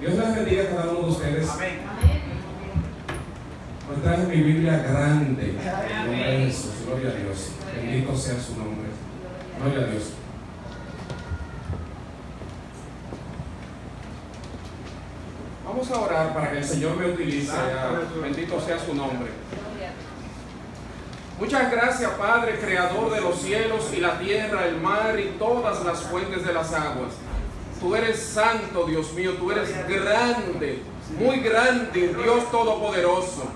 Dios les bendiga a cada uno de ustedes. Amén. Hoy traje mi Biblia grande. En el nombre de Jesús. Gloria a Dios. Bendito sea su nombre. Gloria a Dios. Vamos a orar para que el Señor me utilice. Bendito sea su nombre. Muchas gracias, Padre, Creador de los cielos y la tierra, el mar y todas las fuentes de las aguas. Tú eres santo, Dios mío, tú eres grande, muy grande, Dios todopoderoso.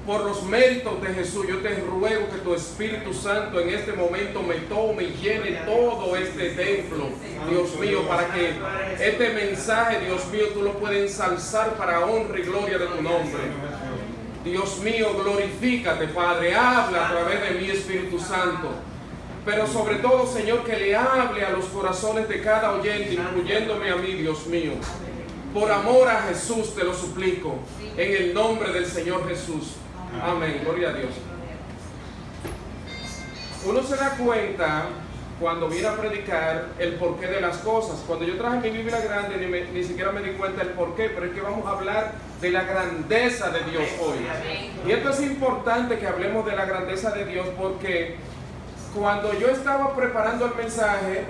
Por los méritos de Jesús, yo te ruego que tu Espíritu Santo en este momento me tome y llene todo este templo, Dios mío, para que este mensaje, Dios mío, tú lo puedas ensalzar para honra y gloria de tu nombre. Dios mío, glorifícate, Padre, habla a través de mi Espíritu Santo. Pero sobre todo, Señor, que le hable a los corazones de cada oyente, incluyéndome a mí, Dios mío. Por amor a Jesús te lo suplico, en el nombre del Señor Jesús. Amén, gloria a Dios. Uno se da cuenta cuando viene a predicar el porqué de las cosas. Cuando yo traje mi Biblia grande ni siquiera me di cuenta del porqué, pero es que vamos a hablar de la grandeza de Dios hoy. Y esto es importante que hablemos de la grandeza de Dios porque cuando yo estaba preparando el mensaje,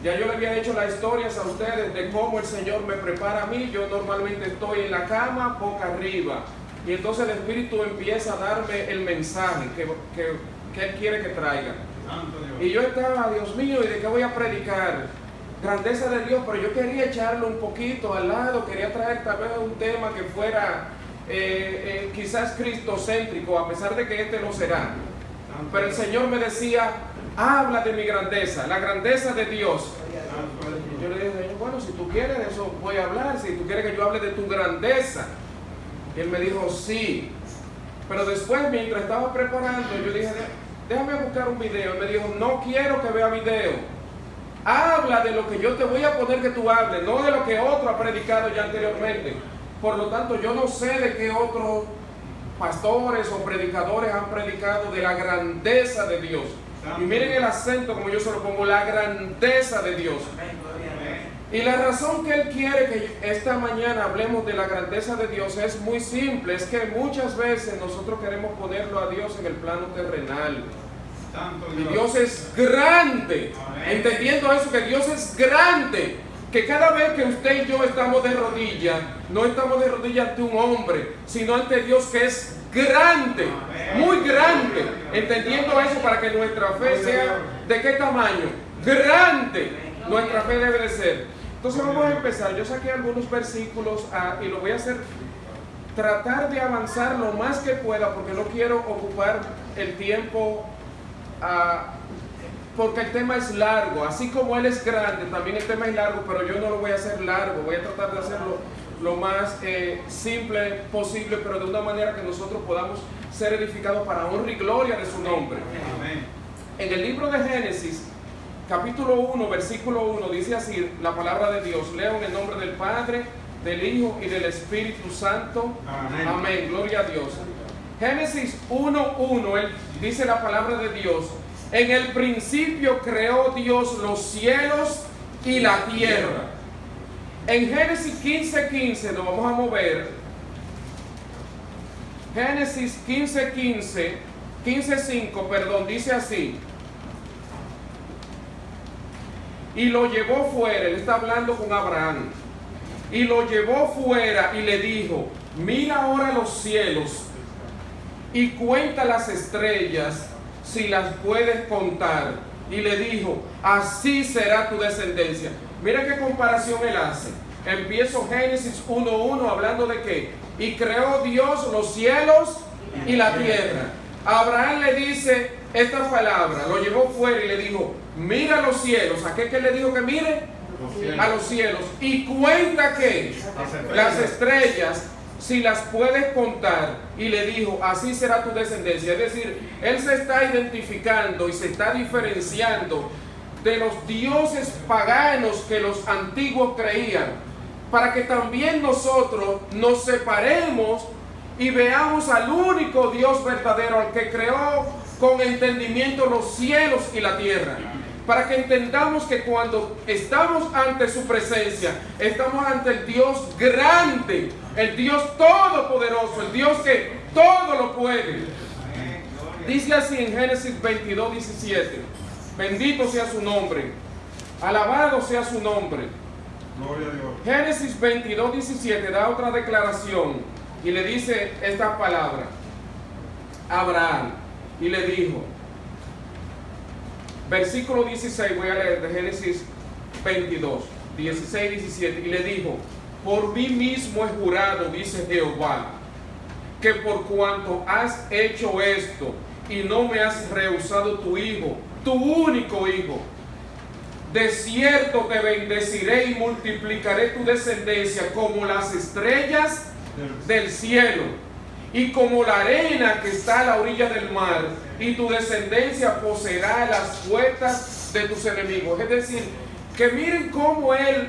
ya yo le había hecho las historias a ustedes de cómo el Señor me prepara a mí. Yo normalmente estoy en la cama, boca arriba. Y entonces el Espíritu empieza a darme el mensaje que Él quiere que traiga. Y yo estaba, Dios mío, ¿y de qué voy a predicar? Grandeza de Dios, pero yo quería echarlo un poquito al lado, quería traer tal vez un tema que fuera quizás cristocéntrico, a pesar de que este no será. Pero el Señor me decía, habla de mi grandeza, la grandeza de Dios. Y yo le dije, Señor, bueno, si tú quieres de eso voy a hablar, si tú quieres que yo hable de tu grandeza. Y Él me dijo, sí. Pero después, mientras estaba preparando, yo dije, déjame buscar un video. Él me dijo, no quiero que vea video. Habla de lo que yo te voy a poner que tú hables, no de lo que otro ha predicado ya anteriormente. Por lo tanto, yo no sé de qué otros pastores o predicadores han predicado de la grandeza de Dios. Y miren el acento como yo se lo pongo, la grandeza de Dios. Y la razón que Él quiere que esta mañana hablemos de la grandeza de Dios es muy simple. Es que muchas veces nosotros queremos ponerlo a Dios en el plano terrenal. Y Dios es grande. Entendiendo eso, que Dios es grande. Que cada vez que usted y yo estamos de rodillas, no estamos de rodillas ante un hombre, sino ante Dios que es grande, muy grande. Entendiendo eso para que nuestra fe sea ¿de qué tamaño? Grande. Nuestra fe debe de ser. Entonces vamos a empezar. Yo saqué algunos versículos y lo voy a hacer, tratar de avanzar lo más que pueda porque no quiero ocupar el tiempo porque el tema es largo. Así como Él es grande, también el tema es largo, pero yo no lo voy a hacer largo. Voy a tratar de hacerlo lo más simple posible, pero de una manera que nosotros podamos ser edificados para honra y gloria de su nombre. En el libro de Génesis, capítulo 1, versículo 1, dice así la palabra de Dios. Leo en el nombre del Padre, del Hijo y del Espíritu Santo. Amén. Amén. Gloria a Dios. Génesis 1:1, dice la palabra de Dios. En el principio creó Dios los cielos y la tierra. En Génesis 15:15 nos vamos a mover. Génesis 15:5, perdón, dice así. Y lo llevó fuera, él está hablando con Abraham. Y lo llevó fuera y le dijo, mira ahora los cielos y cuenta las estrellas si las puedes contar. Y le dijo, así será tu descendencia. Mira qué comparación él hace. Empiezo Génesis 1:1 hablando de qué. Y creó Dios los cielos y la tierra. Abraham le dice esta palabra, lo llevó fuera y le dijo, mira los cielos. ¿A qué le dijo que mire? A los cielos. Y cuenta que las estrellas, si las puedes contar. Y le dijo, así será tu descendencia. Es decir, él se está identificando y se está diferenciando de los dioses paganos que los antiguos creían, para que también nosotros nos separemos y veamos al único Dios verdadero, al que creó con entendimiento los cielos y la tierra. para que entendamos que cuando estamos ante su presencia, estamos ante el Dios grande, el Dios todopoderoso, el Dios que todo lo puede. Dice así en Génesis 22, 17: bendito sea su nombre, alabado sea su nombre. Gloria a Dios. Génesis 22, 17 da otra declaración y le dice esta palabra a Abraham, y le dijo, versículo 16, voy a leer de Génesis 22, 16, 17, y le dijo, por mí mismo he jurado, dice Jehová, que por cuanto has hecho esto y no me has rehusado tu hijo, tu único hijo, de cierto te bendeciré y multiplicaré tu descendencia como las estrellas del cielo y como la arena que está a la orilla del mar, y tu descendencia poseerá las puertas de tus enemigos. Es decir, que miren cómo Él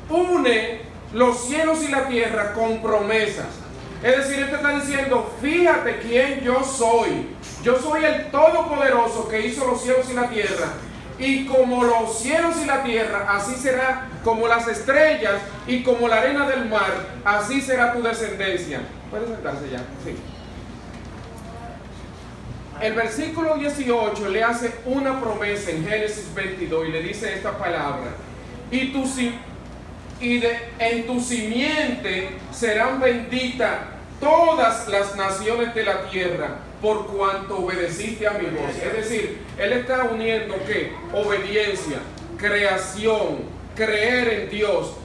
une los cielos y la tierra con promesas. Es decir, Él te está diciendo, fíjate quién yo soy. Yo soy el Todopoderoso que hizo los cielos y la tierra. Y como los cielos y la tierra, así será, como las estrellas y como la arena del mar, así será tu descendencia. ¿Puede sentarse ya? Sí. El versículo 18 le hace una promesa en Génesis 22 y le dice esta palabra: en tu simiente serán benditas todas las naciones de la tierra, por cuanto obedeciste a mi voz. Es decir, Él está uniendo ¿qué? Obediencia, creación, creer en Dios.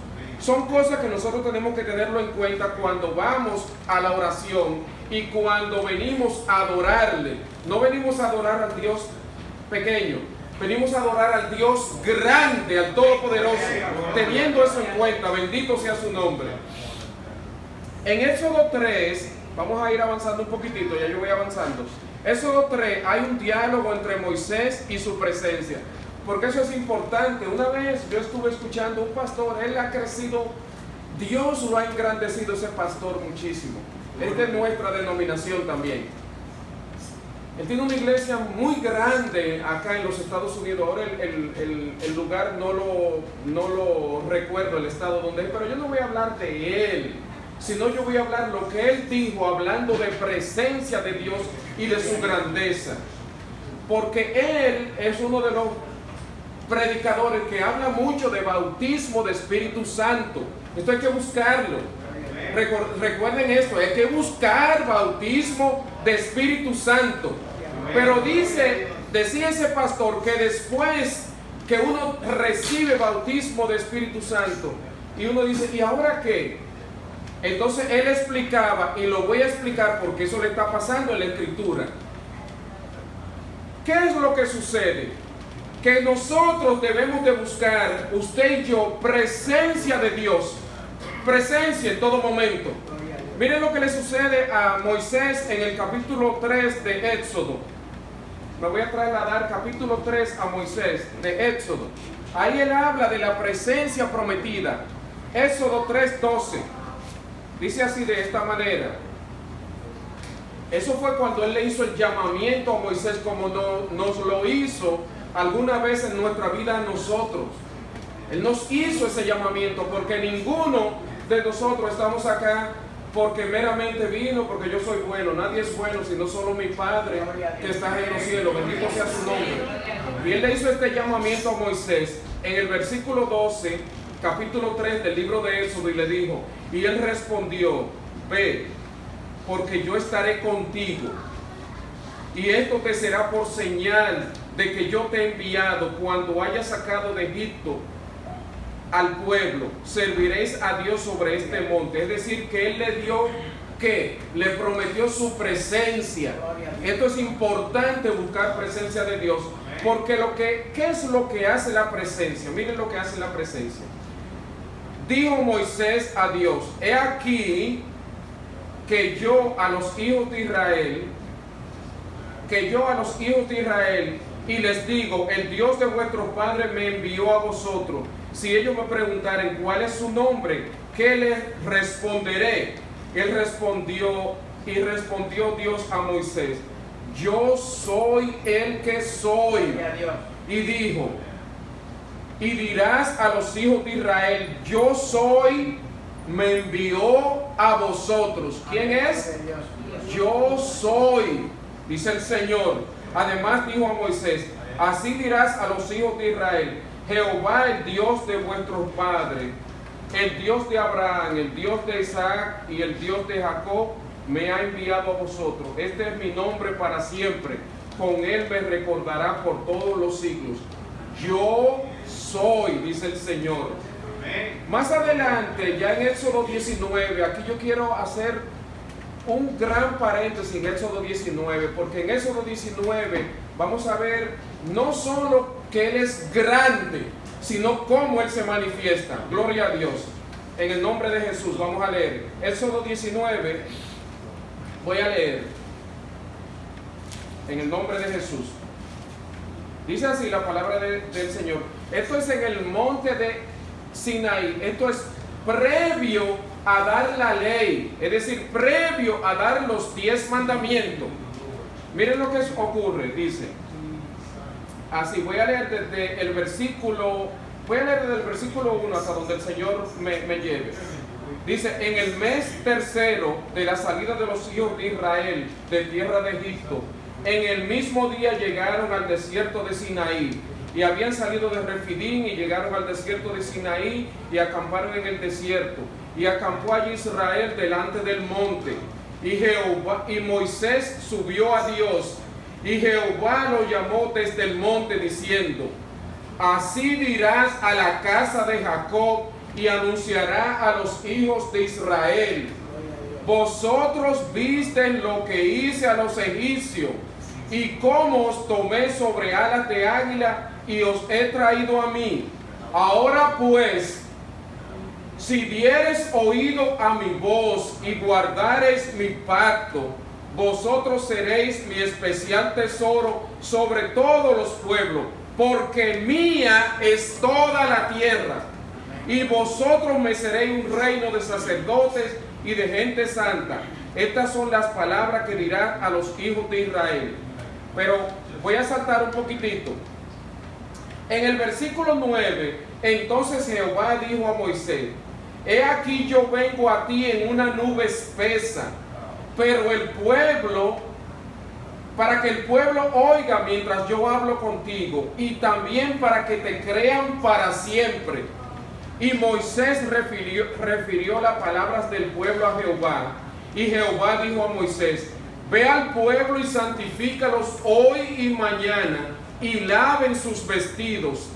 Son cosas que nosotros tenemos que tenerlo en cuenta cuando vamos a la oración y cuando venimos a adorarle. No venimos a adorar al Dios pequeño, venimos a adorar al Dios grande, al Todopoderoso. Teniendo eso en cuenta, bendito sea su nombre. En Éxodo 3, vamos a ir avanzando un poquitito, ya yo voy avanzando. Éxodo 3, hay un diálogo entre Moisés y su presencia, porque eso es importante. Una vez yo estuve escuchando a un pastor, él ha crecido, Dios lo ha engrandecido ese pastor muchísimo. Es de nuestra denominación también. Él tiene una iglesia muy grande acá en los Estados Unidos. Ahora el lugar no lo recuerdo, el estado donde es, pero yo no voy a hablar de él, sino yo voy a hablar lo que él dijo, hablando de presencia de Dios y de su grandeza. Porque él es uno de los predicadores que habla mucho de bautismo de Espíritu Santo. Esto hay que buscarlo. Recuerden esto, hay que buscar bautismo de Espíritu Santo. Pero decía ese pastor que después que uno recibe bautismo de Espíritu Santo y uno dice, ¿y ahora qué? Entonces él explicaba, y lo voy a explicar porque eso le está pasando en la Escritura. ¿Qué es lo que sucede? Que nosotros debemos de buscar, usted y yo, presencia de Dios. Presencia en todo momento. Miren lo que le sucede a Moisés en el capítulo 3 de Éxodo. Me voy a trasladar capítulo 3 a Moisés de Éxodo. Ahí él habla de la presencia prometida. Éxodo 3:12. Dice así, de esta manera. Eso fue cuando él le hizo el llamamiento a Moisés, como nos lo hizo alguna vez en nuestra vida a nosotros. Él nos hizo ese llamamiento porque ninguno de nosotros estamos acá porque meramente vino, porque yo soy bueno. Nadie es bueno sino solo mi Padre que está en los cielos. Bendito sea su nombre. Y él le hizo este llamamiento a Moisés en el versículo 12, capítulo 3 del libro de Éxodo, y le dijo, y él respondió, ve, porque yo estaré contigo, y esto te será por señal de que yo te he enviado. Cuando hayas sacado de Egipto al pueblo, serviréis a Dios sobre este monte. Es decir, que él le dio, ¿qué? Le prometió su presencia. Esto es importante, buscar presencia de Dios, porque ¿qué es lo que hace la presencia? Miren lo que hace la presencia. Dijo Moisés a Dios, he aquí que yo a los hijos de Israel, y les digo, el Dios de vuestros padres me envió a vosotros. Si ellos me preguntaren cuál es su nombre, ¿qué les responderé? Él respondió, y respondió Dios a Moisés, yo soy el que soy. y dijo, y dirás a los hijos de Israel, yo soy, me envió a vosotros. ¿Quién es? Yo soy, dice el Señor. Además dijo a Moisés, así dirás a los hijos de Israel, Jehová, el Dios de vuestros padres, el Dios de Abraham, el Dios de Isaac y el Dios de Jacob, me ha enviado a vosotros. Este es mi nombre para siempre. Con él me recordará por todos los siglos. Yo soy, dice el Señor. Más adelante, ya en Éxodo 19, aquí yo quiero hacer un gran paréntesis en Éxodo 19, porque en Éxodo 19 vamos a ver no solo que Él es grande, sino cómo Él se manifiesta. Gloria a Dios. En el nombre de Jesús, vamos a leer Éxodo 19. Voy a leer en el nombre de Jesús. Dice así la palabra del Señor. Esto es en el monte de Sinaí. Esto es previo a dar la ley, es decir, previo a dar los 10 mandamientos. Miren lo que ocurre, dice así. Voy a leer desde el versículo 1 hasta donde el Señor me lleve. Dice, en el mes tercero de la salida de los hijos de Israel de tierra de Egipto, en el mismo día llegaron al desierto de Sinaí, y habían salido de Refidín y llegaron al desierto de Sinaí y acamparon en el desierto. Y acampó allí Israel delante del monte. Y Moisés subió a Dios, y Jehová lo llamó desde el monte diciendo, así dirás a la casa de Jacob y anunciará a los hijos de Israel, vosotros visteis lo que hice a los egipcios y cómo os tomé sobre alas de águila y os he traído a mí. Ahora pues, si diereis oído a mi voz y guardareis mi pacto, vosotros seréis mi especial tesoro sobre todos los pueblos, porque mía es toda la tierra, y vosotros me seréis un reino de sacerdotes y de gente santa. Estas son las palabras que dirán a los hijos de Israel. Pero voy a saltar un poquitito. En el versículo 9, entonces Jehová dijo a Moisés, he aquí yo vengo a ti en una nube espesa, pero el pueblo, para que el pueblo oiga mientras yo hablo contigo, y también para que te crean para siempre. Y Moisés refirió las palabras del pueblo a Jehová, y Jehová dijo a Moisés, ve al pueblo y santifícalos hoy y mañana, y laven sus vestidos,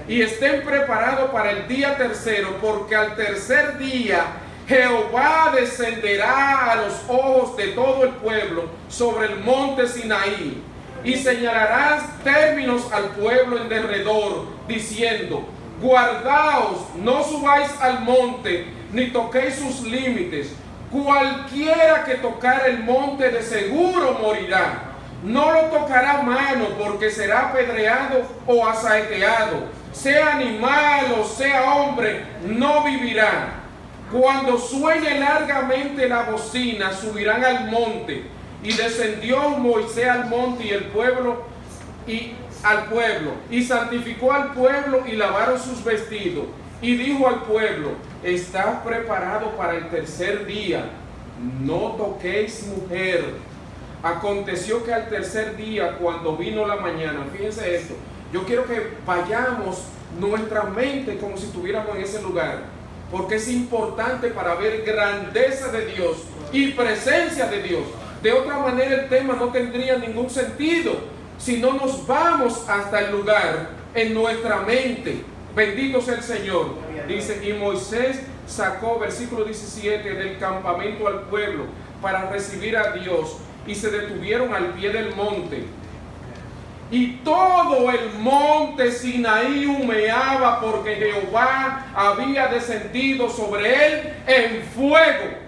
y estén preparados para el día tercero, porque al tercer día Jehová descenderá a los ojos de todo el pueblo sobre el monte Sinaí, y señalarás términos al pueblo en derredor, diciendo, guardaos, no subáis al monte, ni toquéis sus límites. Cualquiera que tocar el monte de seguro morirá. No lo tocará mano, porque será apedreado o asaeteado. Sea animal o sea hombre, no vivirá. Cuando suene largamente la bocina, subirán al monte. Y descendió Moisés al monte y el pueblo y santificó al pueblo y lavaron sus vestidos. Y dijo al pueblo, estás preparado para el tercer día, no toquéis mujer. Aconteció que al tercer día, cuando vino la mañana, fíjense esto, yo quiero que vayamos nuestra mente como si estuviéramos en ese lugar, porque es importante para ver grandeza de Dios y presencia de Dios. De otra manera el tema no tendría ningún sentido si no nos vamos hasta el lugar en nuestra mente. Bendito sea el Señor. Dice, y Moisés sacó, versículo 17, del campamento al pueblo para recibir a Dios, y se detuvieron al pie del monte. Y todo el monte Sinaí humeaba, porque Jehová había descendido sobre él en fuego.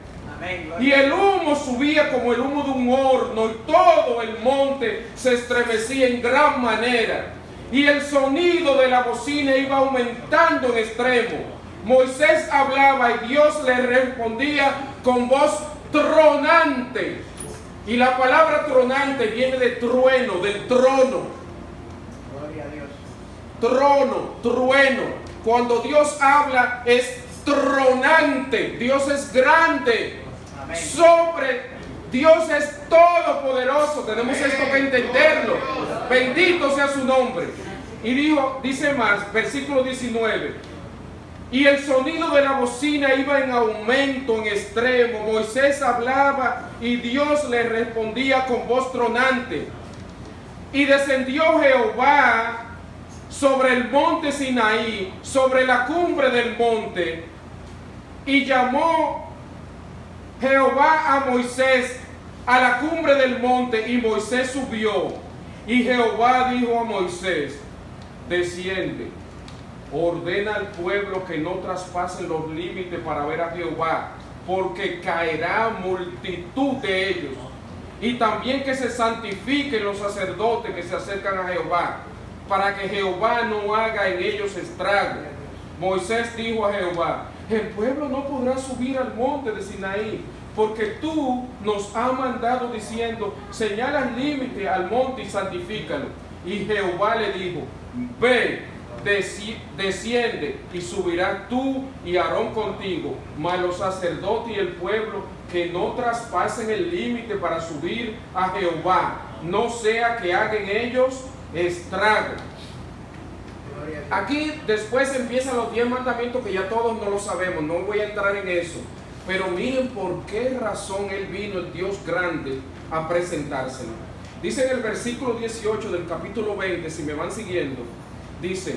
Y el humo subía como el humo de un horno, y todo el monte se estremecía en gran manera. Y el sonido de la bocina iba aumentando en extremo. Moisés hablaba y Dios le respondía con voz tronante. Y la palabra tronante viene de trueno, del trono. trono, trueno. Cuando Dios habla es tronante. Dios es grande. Dios es todopoderoso. Tenemos esto que entenderlo. Bendito sea su nombre. Y dice más, versículo 19. Y el sonido de la bocina iba en aumento, en extremo. Moisés hablaba y Dios le respondía con voz tronante. Y descendió Jehová sobre el monte Sinaí, sobre la cumbre del monte, y llamó Jehová a Moisés a la cumbre del monte, y Moisés subió. Y Jehová dijo a Moisés: desciende, ordena al pueblo que no traspasen los límites para ver a Jehová, porque caerá multitud de ellos. Y también que se santifiquen los sacerdotes que se acercan a Jehová, para que Jehová no haga en ellos estrago. Moisés dijo a Jehová: el pueblo no podrá subir al monte de Sinaí, porque tú nos has mandado diciendo: señala el límite al monte y santifícalo. Y Jehová le dijo: ve, desciende, y subirás tú y Aarón contigo, mas los sacerdotes y el pueblo que no traspasen el límite para subir a Jehová, no sea que hagan ellos estrago. Aquí después empiezan los 10 mandamientos que ya todos no lo sabemos, no voy a entrar en eso, pero miren por qué razón él vino, el Dios grande, a presentárselo. Dice en el versículo 18 del capítulo 20, si me van siguiendo, dice: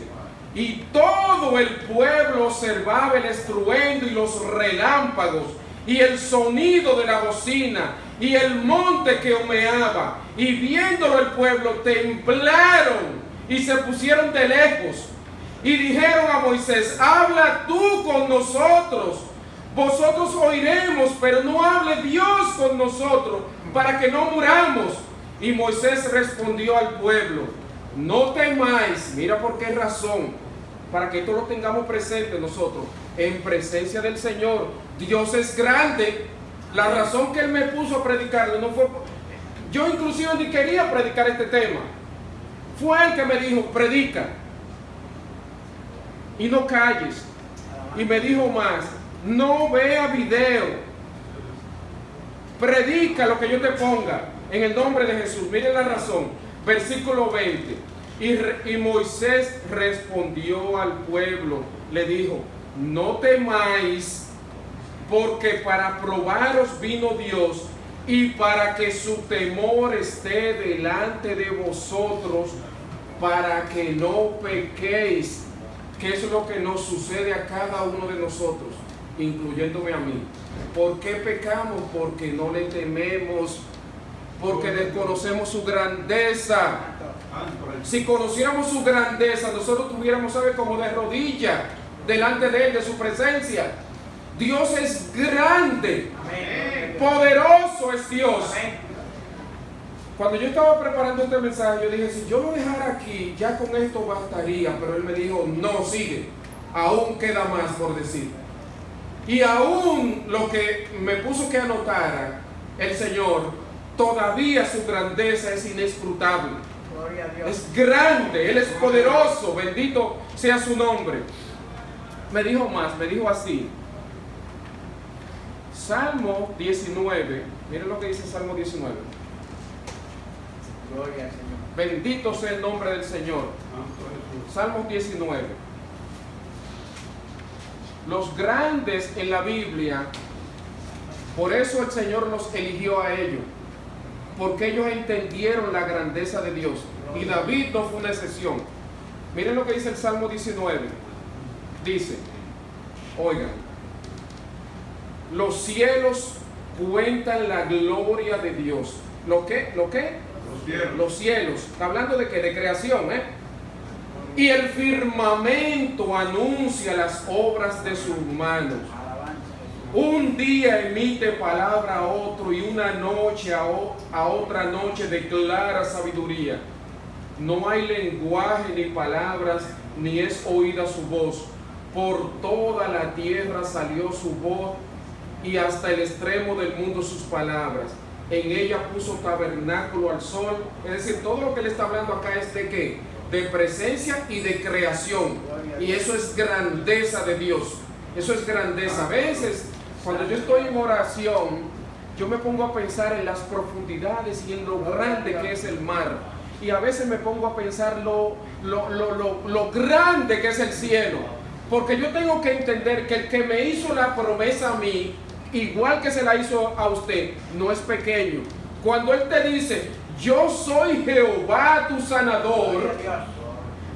y todo el pueblo observaba el estruendo y los relámpagos y el sonido de la bocina y el monte que humeaba, y viéndolo el pueblo temblaron y se pusieron de lejos y dijeron a Moisés: habla tú con nosotros, vosotros oiremos, pero no hable Dios con nosotros, para que no muramos. Y Moisés respondió al pueblo: no temáis. Mira por qué razón, para que esto lo tengamos presente nosotros, en presencia del Señor. Dios es grande. La razón que Él me puso a predicarlo no fue... Yo inclusive ni quería predicar este tema. Fue Él que me dijo: predica y no calles. Y me dijo más: no vea video, predica lo que yo te ponga, en el nombre de Jesús. Miren la razón, versículo 20. Y Moisés respondió al pueblo, le dijo: no temáis, porque para probaros vino Dios, y para que su temor esté delante de vosotros, para que no pequéis. Que eso es lo que nos sucede a cada uno de nosotros, incluyéndome a mí. ¿Por qué pecamos? Porque no le tememos, porque desconocemos su grandeza. Si conociéramos su grandeza, nosotros tuviéramos, ¿sabe?, como de rodillas delante de Él, de su presencia. Dios es grande. Amén. Poderoso es Dios. Amén. Cuando yo estaba preparando este mensaje, yo dije: si yo lo dejara aquí, ya con esto bastaría. Pero Él me dijo: no, sigue, aún queda más por decir. Y aún lo que me puso que anotara el Señor, todavía su grandeza es inescrutable. Gloria a Dios. Es grande, Él es poderoso, bendito sea su nombre. Me dijo más, me dijo así: Salmo 19, miren lo que dice Salmo 19. Gloria al Señor. Bendito sea el nombre del Señor. Salmo 19. Los grandes en la Biblia, por eso el Señor los eligió a ellos, porque ellos entendieron la grandeza de Dios. Y David no fue una excepción. Miren lo que dice el Salmo 19. Dice, oigan: los cielos cuentan la gloria de Dios. ¿Lo qué? ¿Lo qué? Los cielos. Está hablando de qué? De creación, ¿eh? Y el firmamento anuncia las obras de sus manos. Un día emite palabra a otro, y una noche a otra noche declara sabiduría. No hay lenguaje ni palabras, ni es oída su voz. Por toda la tierra salió su voz, y hasta el extremo del mundo sus palabras. En ella puso tabernáculo al sol. Es decir, todo lo que le está hablando acá es de ¿qué? de presencia y de creación. Y eso es grandeza de Dios. Eso es grandeza. A veces, cuando yo estoy en oración, yo me pongo a pensar en las profundidades y en lo grande que es el mar. Y a veces me pongo a pensar lo grande que es el cielo. Porque yo tengo que entender que el que me hizo la promesa a mí, igual que se la hizo a usted, no es pequeño. Cuando Él te dice, yo soy Jehová tu sanador,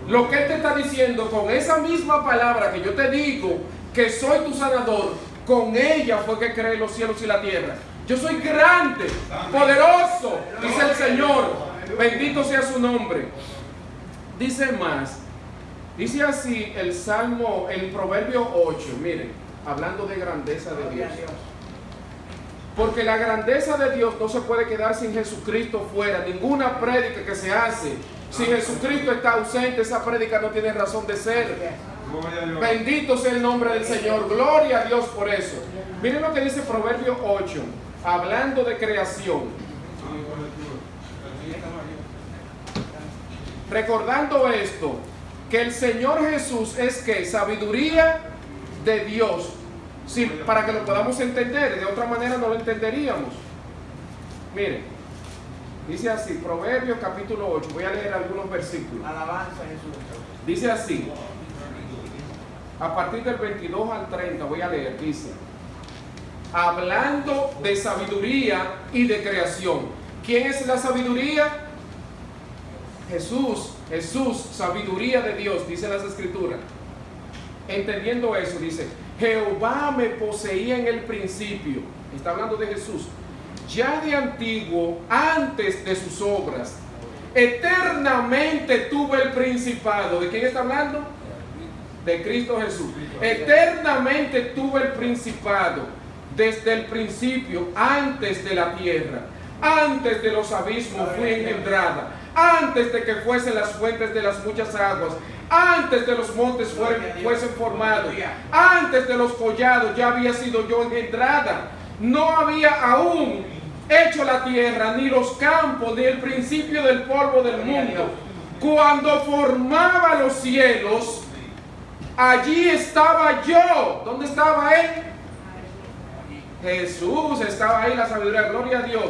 lo que Él te está diciendo con esa misma palabra que yo te digo, que soy tu sanador, con ella fue que creé los cielos y la tierra. Yo soy grande, poderoso, dice el Señor, bendito sea su nombre. Dice más, dice así el Salmo, el Proverbio 8, miren, hablando de grandeza de Dios. Porque la grandeza de Dios no se puede quedar sin Jesucristo fuera. Ninguna prédica que se hace, si Jesucristo está ausente, esa prédica no tiene razón de ser. Bendito sea el nombre del Señor. Gloria a Dios por eso. Miren lo que dice Proverbio 8, hablando de creación. Recordando esto, que el Señor Jesús es que sabiduría de Dios. Sí, para que lo podamos entender, de otra manera no lo entenderíamos. Miren, dice así, Proverbios capítulo 8, voy a leer algunos versículos. Alabanza a Jesús. Dice así, a partir del 22 al 30 voy a leer, dice, hablando de sabiduría y de creación. ¿Quién es la sabiduría? Jesús, sabiduría de Dios, dice las Escrituras. Entendiendo eso, dice, Jehová me poseía en el principio, está hablando de Jesús, ya de antiguo, antes de sus obras, eternamente tuve el principado. ¿De quién está hablando? De Cristo Jesús. Eternamente tuve el principado, desde el principio, antes de la tierra, antes de los abismos fui engendrada, antes de que fuesen las fuentes de las muchas aguas, antes de los montes fuesen formados, antes de los collados ya había sido yo engendrada. No había aún hecho la tierra, ni los campos, ni el principio del polvo del mundo. Cuando formaba los cielos, allí estaba yo. ¿Dónde estaba Él? Jesús estaba ahí, la sabiduría, gloria a Dios.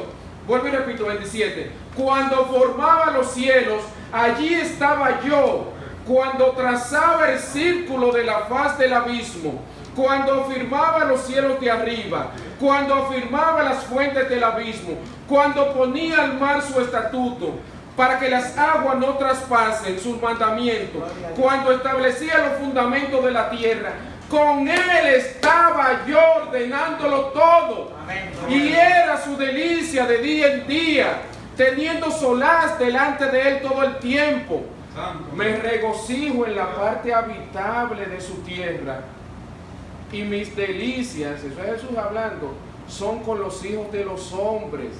Vuelvo y repito, 27. Cuando formaba los cielos, allí estaba yo. Cuando trazaba el círculo de la faz del abismo, cuando afirmaba los cielos de arriba, cuando afirmaba las fuentes del abismo, cuando ponía al mar su estatuto, para que las aguas no traspasen sus mandamientos, cuando establecía los fundamentos de la tierra, con Él estaba yo ordenándolo todo. Y era su delicia de día en día, teniendo solaz delante de Él todo el tiempo. Me regocijo en la parte habitable de su tierra, y mis delicias, eso es Jesús hablando, son con los hijos de los hombres.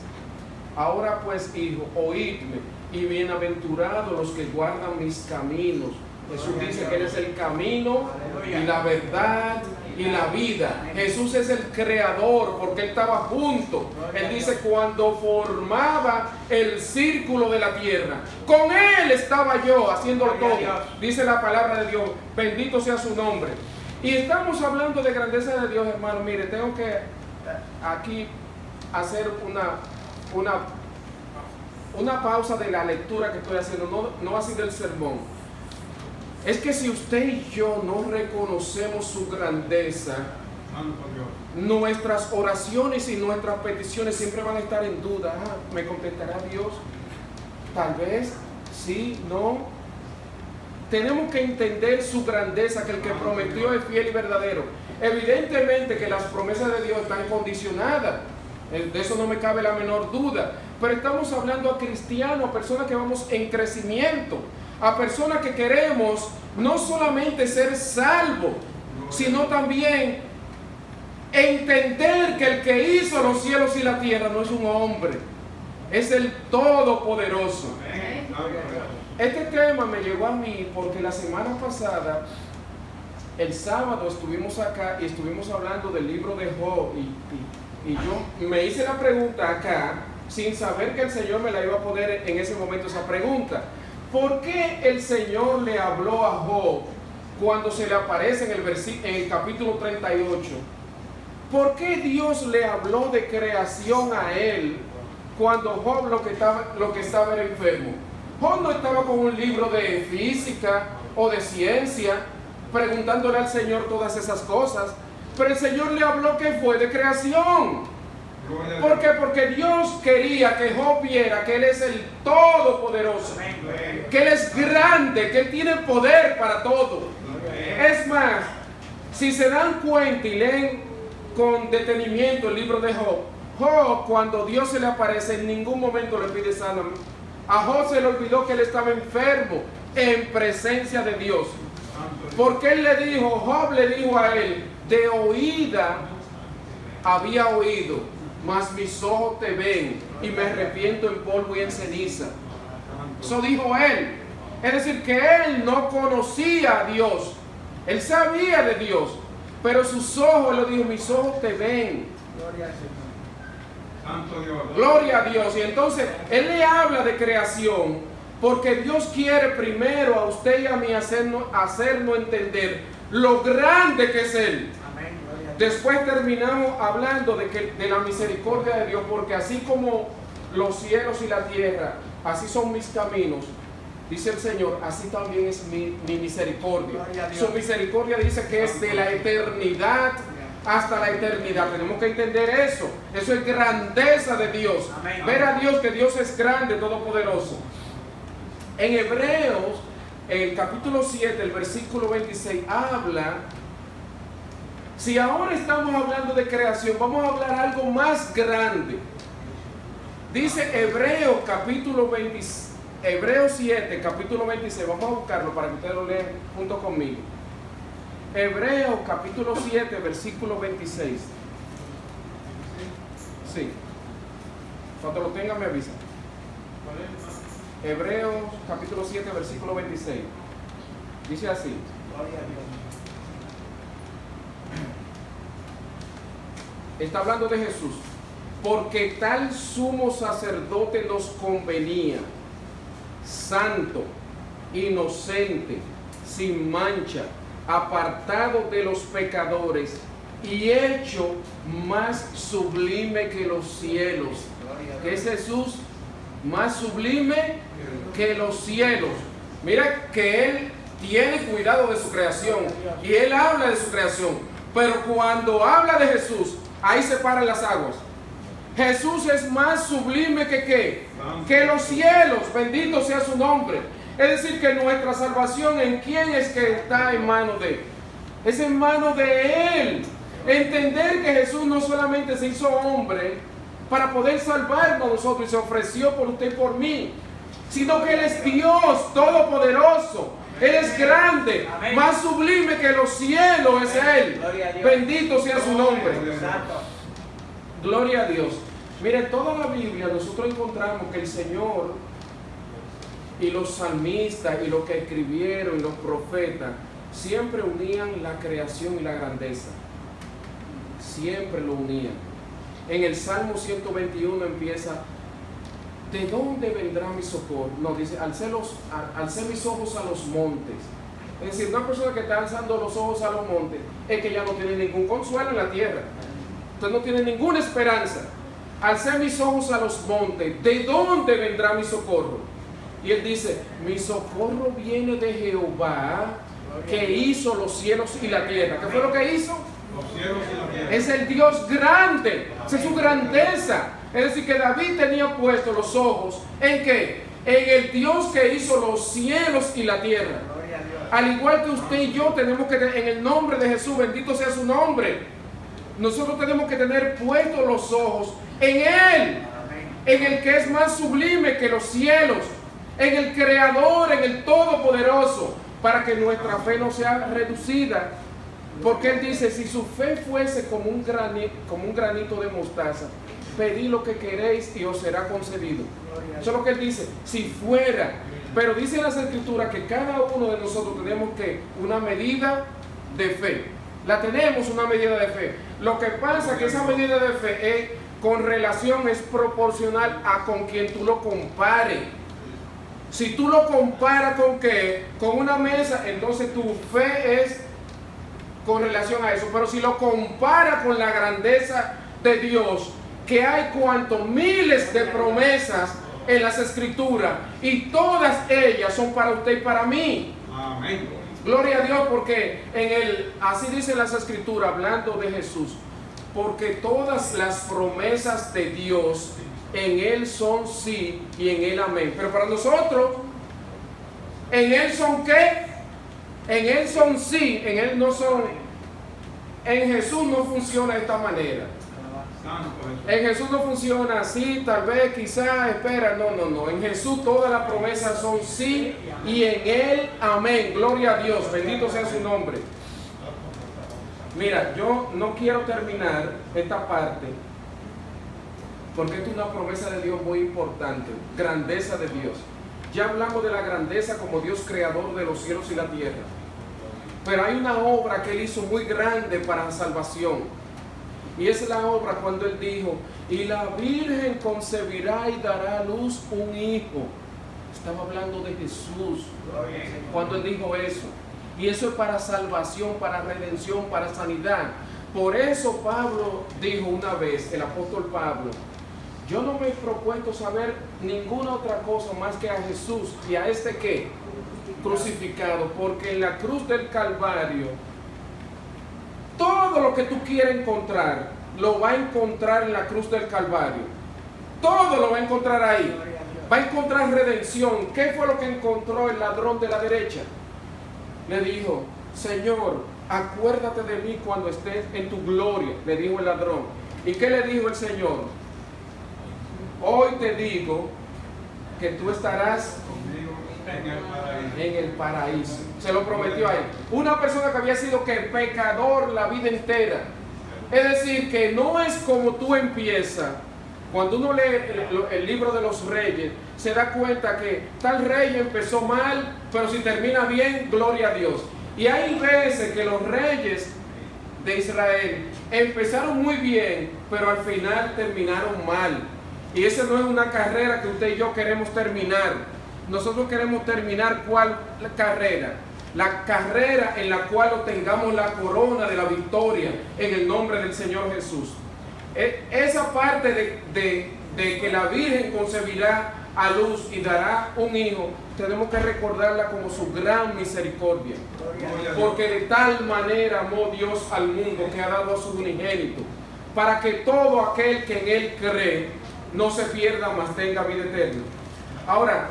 Ahora pues, hijos, oídme, y bienaventurados los que guardan mis caminos. Jesús dice que Él es el camino y la verdad y la vida. Jesús es el creador porque Él estaba junto. Él dice, cuando formaba el círculo de la tierra, con Él estaba yo haciéndolo todo. Dice la palabra de Dios, bendito sea su nombre. Y estamos hablando de grandeza de Dios, hermano. Mire, tengo que aquí hacer una pausa de la lectura que estoy haciendo, no así del sermón. Es que si usted y yo no reconocemos su grandeza, nuestras oraciones y nuestras peticiones siempre van a estar en duda. ¿Me contestará Dios? Tal vez, sí, no. Tenemos que entender su grandeza, que el que prometió es fiel y verdadero. Evidentemente que las promesas de Dios están condicionadas, de eso no me cabe la menor duda. Pero estamos hablando a cristianos, a personas que vamos en crecimiento, a personas que queremos no solamente ser salvos, sino también entender que el que hizo los cielos y la tierra no es un hombre, es el Todopoderoso. Este tema me llegó a mí porque la semana pasada, el sábado, estuvimos acá y estuvimos hablando del libro de Job, y yo me hice la pregunta acá sin saber que el Señor me la iba a poner en ese momento esa pregunta. ¿por qué el Señor le habló a Job cuando se le aparece en el capítulo 38? ¿Por qué Dios le habló de creación a él cuando Job lo que estaba era enfermo? Job no estaba con un libro de física o de ciencia preguntándole al Señor todas esas cosas, pero el Señor le habló que fue de creación. ¿Por qué? Porque Dios quería que Job viera que Él es el Todopoderoso, que Él es grande, que Él tiene poder para todo. Es más, si se dan cuenta y leen con detenimiento el libro de Job, Job, cuando Dios se le aparece, en ningún momento le pide sáname. A Job se le olvidó que él estaba enfermo en presencia de Dios. Porque él le dijo, Job le dijo a él, de oída había oído, mas mis ojos te ven y me arrepiento en polvo y en ceniza. Eso dijo él. Es decir, que él no conocía a Dios. Él sabía de Dios, pero sus ojos, él lo dijo, mis ojos te ven. Gloria al Señor. Santo Dios. Gloria a Dios. Y entonces él le habla de creación porque Dios quiere primero a usted y a mí hacernos entender lo grande que es Él. Amén. Gloria a Dios. Después terminamos hablando de la misericordia de Dios, porque así como los cielos y la tierra, así son mis caminos, dice el Señor, así también es mi misericordia. Su misericordia dice que es de la eternidad hasta la eternidad. Tenemos que entender eso. Eso es grandeza de Dios. Amén. Ver a Dios, que Dios es grande, todopoderoso. En Hebreos, el capítulo 7, el versículo 26, habla, si ahora estamos hablando de creación, vamos a hablar algo más grande. Dice Hebreos capítulo 26, Hebreos 7, capítulo 26, vamos a buscarlo para que ustedes lo lean junto conmigo. Hebreos capítulo 7, versículo 26. Sí. Cuando lo tengan me avisan. Hebreos capítulo 7, versículo 26. Dice así. Gloria a Dios. Está hablando de Jesús. Porque tal sumo sacerdote nos convenía, santo, inocente, sin mancha, apartado de los pecadores y hecho más sublime que los cielos. ¿Qué es Jesús? Más sublime que los cielos. Mira que Él tiene cuidado de su creación y Él habla de su creación, pero cuando habla de Jesús, ahí se paran las aguas. Jesús es más sublime que ¿qué? Que los cielos, bendito sea su nombre. Es decir, que nuestra salvación, ¿en quién es que está? En manos de Él. Es en manos de Él. Entender que Jesús no solamente se hizo hombre para poder salvarnos a nosotros y se ofreció por usted y por mí, sino que Él es Dios todopoderoso. Él es grande. Amén. Más sublime que los cielos es Él. Bendito sea su nombre. Gloria a Dios. Miren, toda la Biblia nosotros encontramos que el Señor y los salmistas y los que escribieron y los profetas siempre unían la creación y la grandeza. Siempre lo unían. En el Salmo 121 empieza: ¿de dónde vendrá mi socorro? No, dice, alcé mis ojos a los montes. Es decir, una persona que está alzando los ojos a los montes es que ya no tiene ningún consuelo en la tierra. Usted no tiene ninguna esperanza. Alcé mis ojos a los montes. ¿De dónde vendrá mi socorro? Y él dice: mi socorro viene de Jehová, que hizo los cielos y la tierra. ¿Qué fue lo que hizo? Los cielos y la tierra. Es el Dios grande. Esa es su grandeza. Es decir, que David tenía puestos los ojos ¿en qué? En el Dios que hizo los cielos y la tierra. Al igual que usted y yo tenemos que tener, en el nombre de Jesús, bendito sea su nombre, nosotros tenemos que tener puestos los ojos en Él, en el que es más sublime que los cielos, en el Creador, en el Todopoderoso, para que nuestra fe no sea reducida. Porque Él dice: si su fe fuese como un granito de mostaza, pedid lo que queréis y os será concedido. Eso es lo que Él dice, si fuera. Pero dice en las Escrituras que cada uno de nosotros tenemos que una medida de fe. La tenemos, una medida de fe. Lo que pasa es que esa medida de fe con relación es proporcional a con quien tú lo compares. Si tú lo comparas con qué, con una mesa, entonces tu fe es con relación a eso. Pero si lo comparas con la grandeza de Dios, que hay cuantos miles de promesas en las escrituras y todas ellas son para usted y para mí. Amén. Gloria a Dios, porque así dicen las escrituras hablando de Jesús, porque todas las promesas de Dios en Él son sí y en Él amén. Pero para nosotros, ¿en Él son qué? En Él son sí, en Él no son. En Jesús no funciona de esta manera. En Jesús no funciona así, tal vez, quizás, espera, no. En Jesús todas las promesas son sí y en Él amén. Gloria a Dios, bendito sea su nombre. Mira, yo no quiero terminar esta parte porque esta es una promesa de Dios muy importante, grandeza de Dios. Ya hablamos de la grandeza como Dios creador de los cielos y la tierra. Pero hay una obra que Él hizo muy grande para la salvación. Y esa es la obra cuando Él dijo, y la Virgen concebirá y dará a luz un hijo. Estaba hablando de Jesús cuando Él dijo eso. Y eso es para salvación, para redención, para sanidad. Por eso Pablo dijo una vez, el apóstol Pablo, yo no me he propuesto saber ninguna otra cosa más que a Jesús y a este ¿qué? Crucificado, porque en la cruz del Calvario todo lo que tú quieres encontrar lo va a encontrar en la cruz del Calvario. Todo lo va a encontrar ahí. Va a encontrar redención. ¿Qué fue lo que encontró el ladrón de la derecha? Le dijo, Señor, acuérdate de mí cuando estés en tu gloria, le dijo el ladrón. ¿Y qué le dijo el Señor? Hoy te digo que tú estarás en el paraíso. Se lo prometió a él. Una persona que había sido que pecador la vida entera. Es decir, que no es como tú empiezas. Cuando uno lee el libro de los reyes, se da cuenta que tal rey empezó mal, pero si termina bien, gloria a Dios. Y hay veces que los reyes de Israel empezaron muy bien, pero al final terminaron mal. Y esa no es una carrera que usted y yo queremos terminar. Nosotros queremos terminar ¿cuál carrera? La carrera en la cual obtengamos la corona de la victoria en el nombre del Señor Jesús. Esa parte de que la Virgen concebirá a luz y dará un hijo, tenemos que recordarla como su gran misericordia. Porque de tal manera amó Dios al mundo que ha dado a su unigénito, para que todo aquel que en Él cree no se pierda, mas tenga vida eterna. Ahora,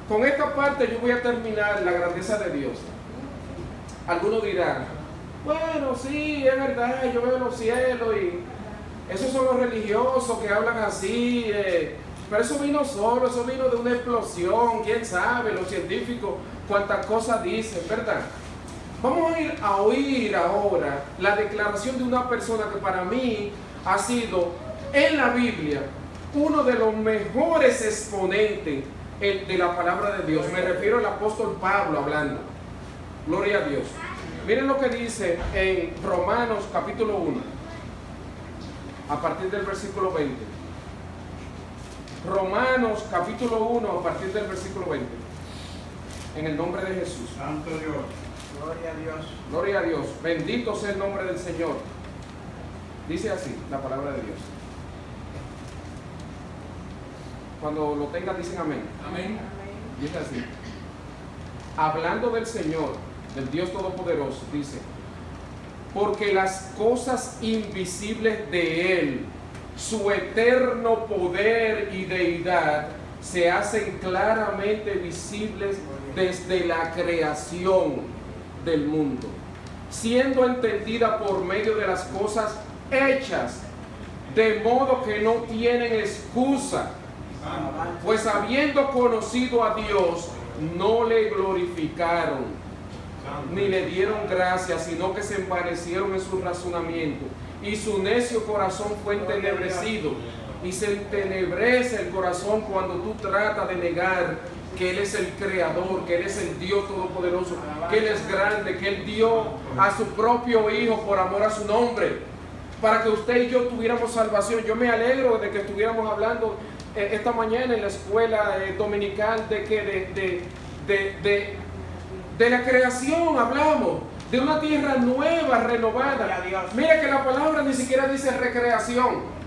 con esta parte yo voy a terminar la grandeza de Dios. Algunos dirán, bueno, sí, es verdad, yo veo los cielos y esos son los religiosos que hablan así, pero eso vino solo, eso vino de una explosión, quién sabe, los científicos, cuántas cosas dicen, ¿verdad? Vamos a ir a oír ahora la declaración de una persona que para mí ha sido en la Biblia uno de los mejores exponentes de la palabra de Dios. Me refiero al apóstol Pablo hablando. Gloria a Dios. Miren lo que dice en Romanos capítulo 1, a partir del versículo 20. Romanos capítulo 1, a partir del versículo 20. En el nombre de Jesús. Santo Dios. Gloria a Dios. Gloria a Dios. Bendito sea el nombre del Señor. Dice así la palabra de Dios. Cuando lo tengan dicen amén. Amén. Dice así. Hablando del Señor, del Dios Todopoderoso, dice, porque las cosas invisibles de Él, su eterno poder y deidad, se hacen claramente visibles desde la creación del mundo, siendo entendida por medio de las cosas hechas, de modo que no tienen excusa, pues habiendo conocido a Dios, no le glorificaron, ni le dieron gracias, sino que se envanecieron en su razonamiento, y su necio corazón fue entenebrecido. Y se entenebrece el corazón cuando tú tratas de negar que Él es el Creador, que Él es el Dios Todopoderoso, que Él es grande, que Él dio a su propio Hijo por amor a su nombre, para que usted y yo tuviéramos salvación. Yo me alegro de que estuviéramos hablando esta mañana en la escuela dominical de la creación hablamos, de una tierra nueva, renovada. Mira que la palabra ni siquiera dice recreación,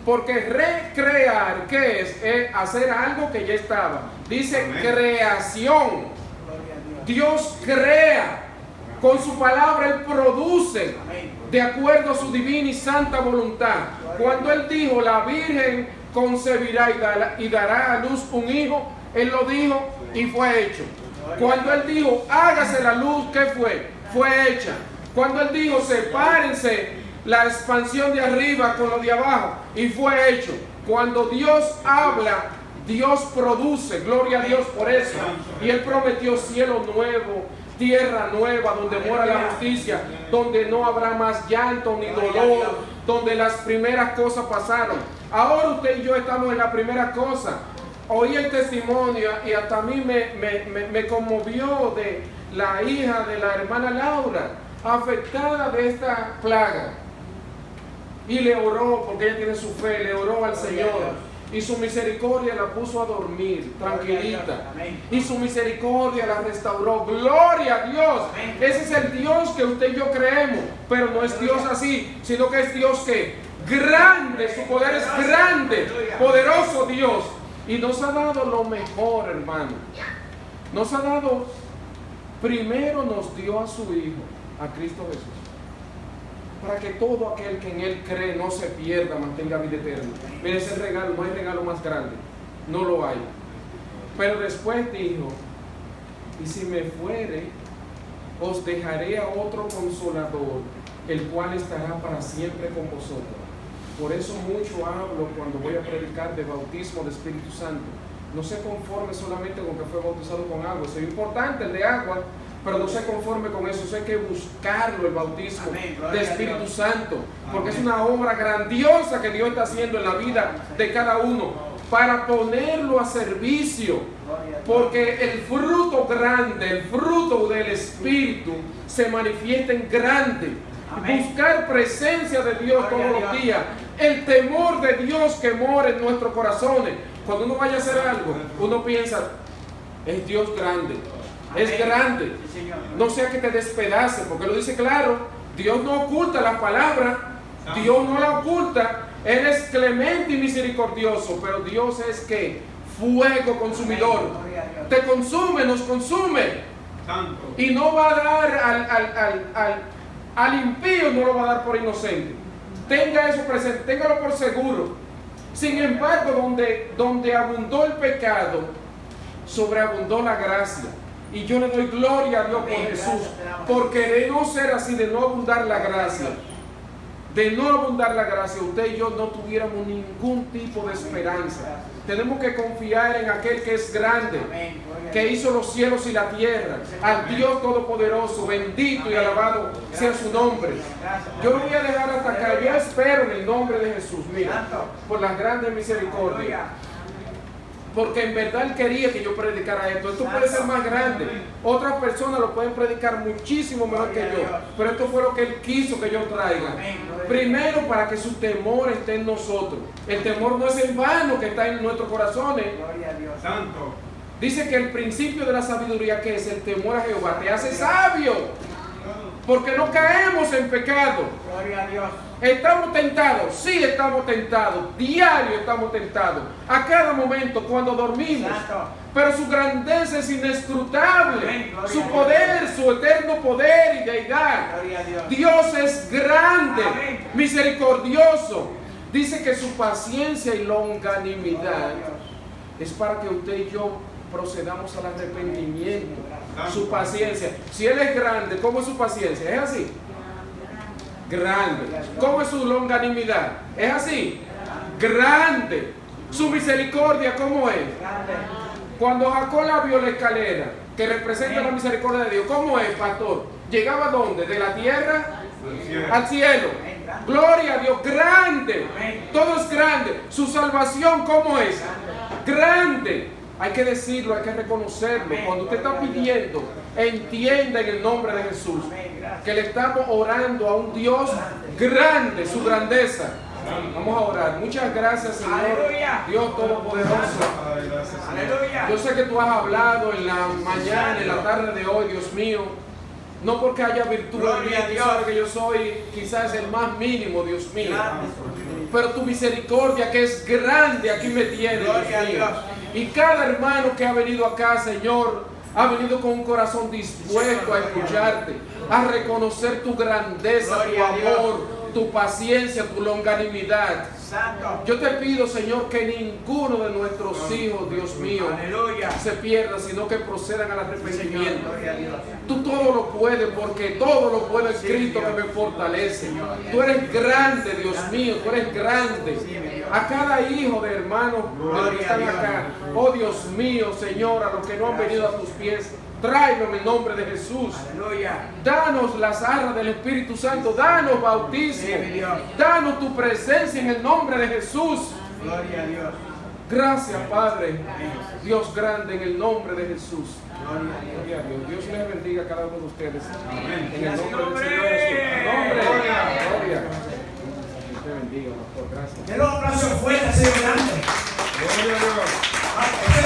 porque recrear, ¿qué es? Es hacer algo que ya estaba. Dice amén. Creación. Dios crea, con su palabra Él produce, de acuerdo a su divina y santa voluntad. Cuando Él dijo, la Virgen concebirá y dará a luz un hijo, Él lo dijo y fue hecho. Cuando Él dijo, hágase la luz, ¿qué fue? Fue hecha. Cuando Él dijo, sepárense la expansión de arriba con lo de abajo, y fue hecho. Cuando Dios habla, Dios produce. Gloria a Dios por eso. Y Él prometió cielo nuevo, tierra nueva, donde mora la justicia, donde no habrá más llanto ni dolor, donde las primeras cosas pasaron. Ahora usted y yo estamos en la primera cosa. Oí el testimonio y hasta a mí me conmovió de la hija de la hermana Laura, afectada de esta plaga. Y le oró, porque ella tiene su fe, le oró al Señor. Y su misericordia la puso a dormir, tranquilita. Y su misericordia la restauró. ¡Gloria a Dios! Ese es el Dios que usted y yo creemos. Pero no es Dios así, sino que es Dios que grande, su poder es grande, poderoso Dios. Y nos ha dado lo mejor, hermano. Nos ha dado, primero nos dio a su Hijo, a Cristo Jesús, para que todo aquel que en Él cree no se pierda, mantenga vida eterna. Mire, ese regalo, no hay regalo más grande, no lo hay. Pero después dijo, y si me fuere, os dejaré a otro consolador, el cual estará para siempre con vosotros. Por eso mucho hablo cuando voy a predicar de bautismo de Espíritu Santo. No se conforme solamente con que fue bautizado con agua. Eso es importante, el de agua, pero no se conforme con eso. Eso hay que buscarlo, el bautismo de Espíritu Santo, porque es una obra grandiosa que Dios está haciendo en la vida de cada uno, para ponerlo a servicio, porque el fruto grande, el fruto del Espíritu se manifiesta en grande. Buscar presencia de Dios todos los días, el temor de Dios que mora en nuestros corazones. Cuando uno vaya a hacer algo, uno piensa, es Dios grande, es grande, no sea que te despedace, porque lo dice claro. Dios no oculta la palabra, Dios no la oculta. Él es clemente y misericordioso, pero Dios es que fuego consumidor, te consume, nos consume, y no va a dar al impío, no lo va a dar por inocente. Tenga eso presente, téngalo por seguro. Sin embargo, donde abundó el pecado, sobreabundó la gracia. Y yo le doy gloria a Dios por Jesús, porque de no ser así, de no abundar la gracia, usted y yo no tuviéramos ningún tipo de esperanza. Tenemos que confiar en aquel que es grande, que hizo los cielos y la tierra, al Dios Todopoderoso, bendito y alabado sea su nombre. Yo lo voy a dejar hasta acá. Yo espero en el nombre de Jesús, mira, por las grandes misericordias, porque en verdad Él quería que yo predicara esto. Esto puede ser más grande, otras personas lo pueden predicar muchísimo mejor que yo, pero esto fue lo que Él quiso que yo traiga. Primero, para que su temor esté en nosotros. El temor no es en vano, que está en nuestros corazones. Santo. Dice que el principio de la sabiduría, que es el temor a Jehová, te hace sabio, porque no caemos en pecado. Gloria a Dios. ¿Estamos tentados? Sí, estamos tentados. Diario estamos tentados. A cada momento, cuando dormimos. Pero su grandeza es inescrutable. Su poder, su eterno poder y deidad. Dios es grande, misericordioso. Dice que su paciencia y longanimidad es para que usted y yo procedamos al arrepentimiento. Su paciencia. Si Él es grande, ¿cómo es su paciencia? ¿Es así? Grande. ¿Cómo es su longanimidad? ¿Es así? Grande. Su misericordia, ¿cómo es? Cuando Jacob la vio la escalera, que representa la misericordia de Dios, ¿cómo es, pastor? ¿Llegaba a dónde? ¿De la tierra al cielo? Gloria a Dios, grande. Todo es grande. Su salvación, ¿cómo es? Grande. Hay que decirlo, hay que reconocerlo. Cuando usted está pidiendo, entienda en el nombre de Jesús que le estamos orando a un Dios grande, su grandeza. Vamos a orar. Muchas gracias, Señor. Aleluya. Dios Todopoderoso. Aleluya. Yo sé que tú has hablado en la mañana, en la tarde de hoy, Dios mío. No porque haya virtud en mí, tú sabes que yo soy quizás el más mínimo, Dios mío. Pero tu misericordia que es grande aquí me tiene, Dios mío. Y cada hermano que ha venido acá, Señor, ha venido con un corazón dispuesto a escucharte, a reconocer tu grandeza, tu amor, tu paciencia, tu longanimidad. Yo te pido, Señor, que ninguno de nuestros hijos, Dios mío, se pierda, sino que procedan al arrepentimiento. Tú todo lo puedes, porque todo lo puedo en Cristo que me fortalece. Tú eres grande, Dios mío, tú eres grande. A cada hijo de hermanos que están acá, oh Dios mío, Señor, a los que no han venido a tus pies, tráelo en el nombre de Jesús. Danos las arras del Espíritu Santo, danos bautismo, danos tu presencia en el nombre de Jesús. Gloria a Dios. Gracias, Padre, Dios grande, en el nombre de Jesús. Gloria a Dios. Dios les bendiga a cada uno de ustedes. Amén. En el nombre del Señor Jesús. Nombre. Gloria. Dios te bendiga, pastor. Gracias. Denle un aplauso fuerte, Señor grande. Gloria a Dios.